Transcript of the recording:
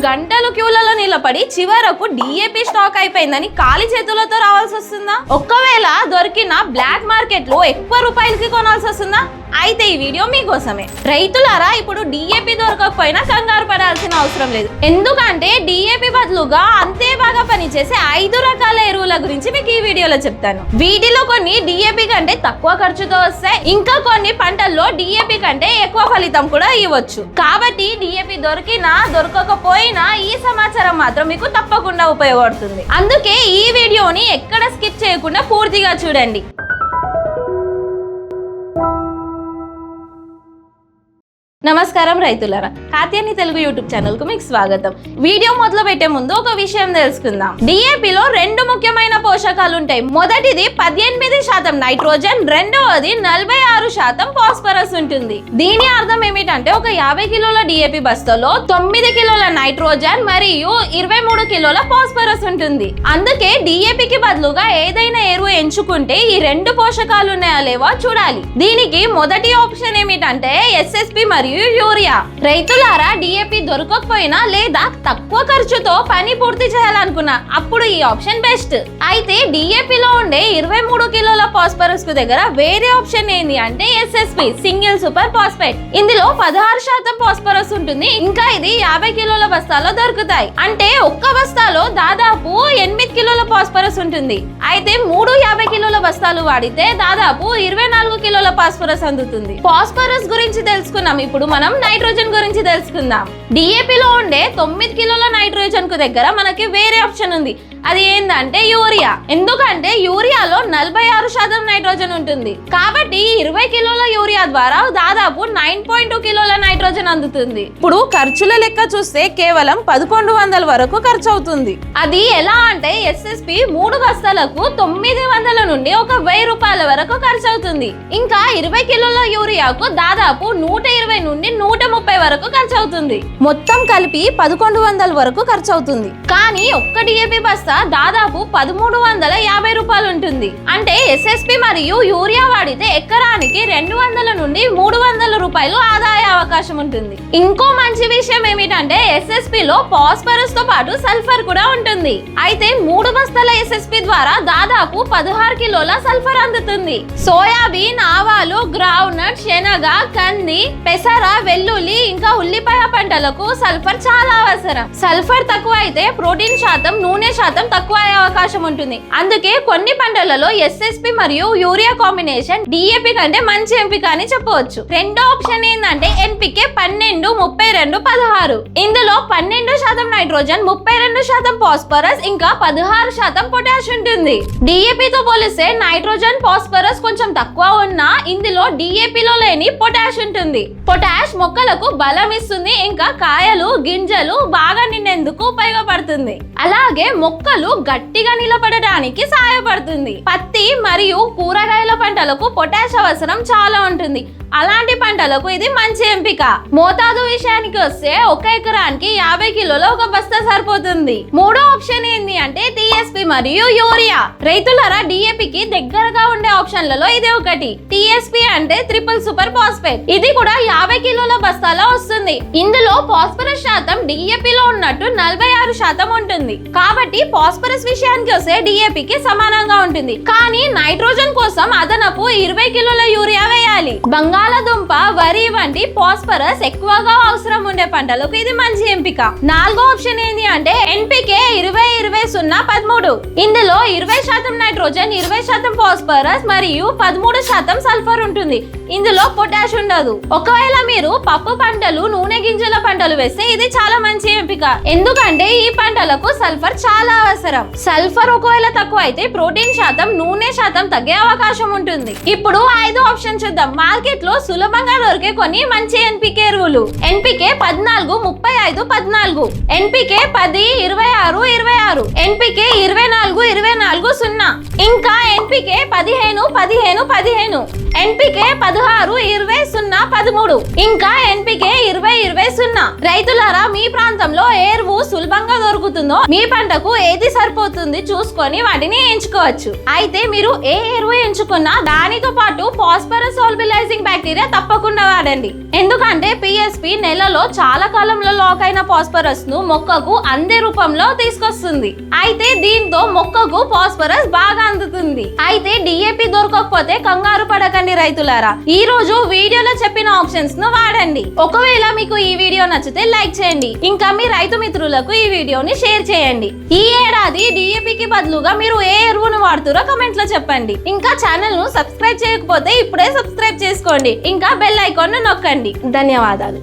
గంటలు క్యూలలో నిలబడి చివరకు డిఏపి స్టాక్ అయిపోయిందని ఖాళీ చేతులతో రావాల్సి వస్తుందా? ఒక్కవేళ దొరికిన బ్లాక్ మార్కెట్ లో ఎక్కువ రూపాయలకి కొనాల్సి వస్తుందా? అయితే ఈ వీడియో మీకోసమే. రైతులారా, ఇప్పుడు డిఏపి దొరకకపోయినా కంగారు పడాల్సిన అవసరం లేదు. ఎందుకంటే డిఏపి బదులుగా అంతే బాగా పనిచేసే 5 రకాల ఎరువుల గురించి మీకు ఈ వీడియోలో చెప్తాను. వీటిలో కొన్ని డిఏపి కంటే తక్కువ ఖర్చుతో వస్తాయి, ఇంకా కొన్ని పంటల్లో డిఏపి కంటే ఎక్కువ ఫలితం కూడా ఇవ్వచ్చు. కాబట్టి డిఏపి దొరికినా దొరకకపోయినా ఈ సమాచారం మాత్రం మీకు తప్పకుండా ఉపయోగపడుతుంది. అందుకే ఈ వీడియోని ఎక్కడ స్కిప్ చేయకుండా పూర్తిగా చూడండి. నమస్కారం రైతులారా, కాత్యాయని తెలుగు యూట్యూబ్ ఛానల్ కు మీకు స్వాగతం. వీడియో మొదలు పెట్టే ముందు ఒక విషయం తెలుసుకుందాం. డిఏపిలో 2 ముఖ్యమైన పోషకాలు ఉంటాయి. మొదటిది 18% నైట్రోజన్, రెండవది 46% ఫాస్ఫరస్ ఉంటుంది. దీని అర్థం ఏమిటంటే ఒక 50 కిలోల డిఏపి బస్తాలో 9 కిలోల నైట్రోజన్ మరియు 23 కిలోల ఫాస్ఫరస్ ఉంటుంది. అందుకే డిఏపికి బదులుగా ఏదైనా ఎరువు ఎంచుకుంటే ఈ 2 పోషకాలు ఉన్నాయా లేవో చూడాలి. దీనికి మొదటి ఆప్షన్ ఏమిటంటే ఎస్ఎస్పి మరియు యూరియా. రైతులారా, డిఏపి దొరకకపోయినా లేదా తక్కువ ఖర్చుతో పని పూర్తి చేయాలనుకున్నా అప్పుడు ఈ ఆప్షన్ బెస్ట్. అయితే డిఏపిలో ఉండే 23 కిలోల ఫాస్ఫరస్ కు దగ్గర వేరే ఆప్షన్ ఏంది అంటే ఎస్ఎస్పి, సింగిల్ సూపర్ ఫాస్ఫేట్. ఇందులో 16% ఫాస్ఫరస్ ఉంటుంది. ఇంకా ఇది 50 కిలోల బస్తాలో దొరుకుతాయి. అంటే ఒక్క బస్తాలో దాదాపు 8 కిలోల ఫాస్ఫరస్ ఉంటుంది. అయితే 3 50 కిలోల బస్తాలు వాడితే దాదాపు 24 కిలోల ఫాస్ఫరస్ అందుతుంది. ఫాస్ఫరస్ గురించి తెలుసుకున్నాం. ఇప్పుడు మనం నైట్రోజన్ గురించి తెలుసుకుందాం. డిఏపిలో ఉండే 9 కిలోల నైట్రోజన్ కు దగ్గర మనకి వేరే ఆప్షన్ ఉంది. అది ఏంటంటే యూరియా. ఎందుకంటే యూరియాలో 46% నైట్రోజన్ ఉంటుంది. కాబట్టి 20 కిలోల యూరియా ద్వారా దాదాపు 9.2 కిలోల నైట్రోజన్ అందుతుంది. ఇప్పుడు ఖర్చుల లెక్క చూస్తే కేవలం 1100 వరకు ఖర్చు అవుతుంది. అది ఎలా అంటే ఎస్ఎస్పి 3 బస్తాలకు 900 నుండి 1000 రూపాయల వరకు ఖర్చు అవుతుంది. ఇంకా 20 కిలోల యూరియాకు దాదాపు 120 నుండి 130 వరకు ఖర్చు అవుతుంది. మొత్తం కలిపి 1100 వరకు ఖర్చు అవుతుంది. కానీ ఒక్క డిఏపి బస్తా దాదాపు 1350 రూపాయలు ఉంటుంది. అంటే ఎస్ఎస్పి మరియు యూరియా వాడితే ఎకరానికి 200 నుండి 300 రూపాయలు ఆదాయ అవకాశం ఉంటుంది. ఇంకో మంచి విషయం ఏమిటంటే ఎస్ఎస్పి లో ఫాస్ఫరస్ తో పాటు సల్ఫర్ కూడా ఉంటుంది. అయితే 3 బస్తాల ఎస్ఎస్పి ద్వారా దాదాపు 16 కిలోల సల్ఫర్ అందుతుంది. సోయాబీన్, ఆవాలు, గ్రౌండ్ నట్, శనగ, కంది, పెసర, వెల్లుల్లి ఇంకా ఉల్లిపాయ పంటలకు సల్ఫర్ చాలా అవసరం. సల్ఫర్ తక్కువ అయితే ప్రోటీన్ శాతం, నూనె శాతం తక్కువ అయ్యే అవకాశం ఉంటుంది. అందుకే కొన్ని పంటలలో ఎస్ఎస్పి మరియు యూరియా కాంబినేషన్ డిఏపి కంటే మంచి ఎంపిక అని చెప్పవచ్చు. రెండో ఆప్షన్ ఏంటంటే ఎన్పికే 12, 32, 16. ఇందులో 12% నైట్రోజన్, 32% ఫాస్ఫరస్ ఇంకా 16% పొటాష్ ఉంటుంది. డిఏపితో పోలిస్తే నైట్రోజన్, ఫాస్ఫరస్ కొంచెం తక్కువ ఉన్నా ఇందులో డిఏపిలో లేని పొటాష్ ఉంటుంది. పొటాష్ మొక్కలకు బలం ఇస్తుంది, ఇంకా కాయలు, గింజలు బాగా నిండేందుకు ఉపయోగపడుతుంది. అలాగే మొక్కలు గట్టిగా నిలబడడానికి సహాయపడుతుంది. పత్తి మరియు కూరగాయల పంటలకు పొటాష్ అవసరం చాలా ఉంటుంది. అలాంటి పంటలకు ఇది మంచి ఎంపిక. మోతాదు విషయానికి వస్తే 1 ఎకరానికి 50 కిలోల ఒక బస్తా సరిపోతుంది. మూడో ఆప్షన్ ఏంటి అంటే టీఎస్పి మరియు యూరియా. రైతులారా, డిఏపికి దగ్గరగా ఉండే ఆప్షన్లలో ఇది ఒకటి. టీఎస్పి అంటే ట్రిపుల్ సూపర్ ఫాస్ఫేట్. ఇది కూడా 50 కిలోల బస్తాలో వస్తుంది. ఇందులో ఫాస్ఫరస్ శాతం డిఏపిలో ఉన్నట్టు 46% ఉంటుంది. కాబట్టి ఫాస్ఫరస్ విషయానికి వస్తే డిఏపికి సమానంగా ఉంటుంది. కానీ నైట్రోజన్ కోసం అదనపు 20 కిలోల యూరియా వేయాలి. బంగాళదుంప, వరి వంటి ఫాస్ఫరస్ ఎక్కువగా అవసరం ఉండే పంటలకు ఇది మంచి ఎంపిక. నాలుగో ఆప్షన్ ఏంటి అంటే ఎన్పికే 20-20-0-13. ఇందులో 20% నైట్రోజన్, 20% ఫాస్ఫరస్ మరియు 13% సల్ఫర్ ఉంటుంది. ఇందులో పొటాష్ ఉండదు. ఒకవేళ మీరు పప్పు పంటలు, నూనె గింజల పంటలు వేస్తే ఇది చాలా మంచి ఎంపిక. ఎందుకంటే ఈ పంటలకు సల్ఫర్ చాలా అవసరం. సల్ఫర్ ఒకవేళ తక్కువ అయితే ప్రోటీన్ శాతం, నూనె శాతం తగ్గే అవకాశం ఉంటుంది. ఇప్పుడు 5వ ఆప్షన్ చూద్దాం. మార్కెట్ లో సులభంగా దొరికే కొన్ని మంచి ఎన్పికే ఎరువులు. ఎన్పికే 14-35-14, ఎన్పికే 10-26-26, ఎన్పికే 24-24-0, ఇంకా ఎన్పికే 15-15-15, ఎన్పికే 16-20-0-13, ఇంకా ఎన్పికే 20-20-0, రైతులారా, మీ ప్రాంతంలో ఏ ఎరువు సులభంగా దొరుకుతుందో, మీ పంటకు ఏది సరిపోతుంది చూసుకొని వాటిని ఎంచుకోవచ్చు. అయితే మీరు ఏ ఎరువు ఎంచుకున్నా దానితో పాటు ఫాస్ఫరస్ సాల్బిలైజింగ్ బ్యాక్టీరియా తప్పకుండా వాడండి. ఎందుకంటే పిఎస్పి నెలలో చాలా కాలంలో లాక్ అయిన ఫాస్ఫరస్ ను మొక్కకు అందే రూపంలో తీసుకొస్తుంది. అయితే దీంతో మొక్కకు ఫాస్ఫరస్ బాగా అందుతుంది. అయితే డిఏపి దొరకకపోతే కంగారు పడకండి రైతులారా. ఈ రోజు వీడియోలో చెప్పిన ఆప్షన్స్ ను వాడండి. ఒకవేళ మీకు ఈ వీడియో నచ్చితే లైక్ చేయండి. ఇంకా మీ రైతు మిత్రులకు ఈ వీడియోని షేర్ చేయండి. ఈ ఏడాది డిఏపికి బదులుగా మీరు ఏ ఎరువును వాడుతారో కమెంట్ లో చెప్పండి. ఇంకా ఛానల్ ను సబ్స్క్రైబ్ చేయకపోతే ఇప్పుడే సబ్స్క్రైబ్ చేసుకోండి. ఇంకా బెల్ ఐకాన్ ను నొక్కండి. ధన్యవాదాలు.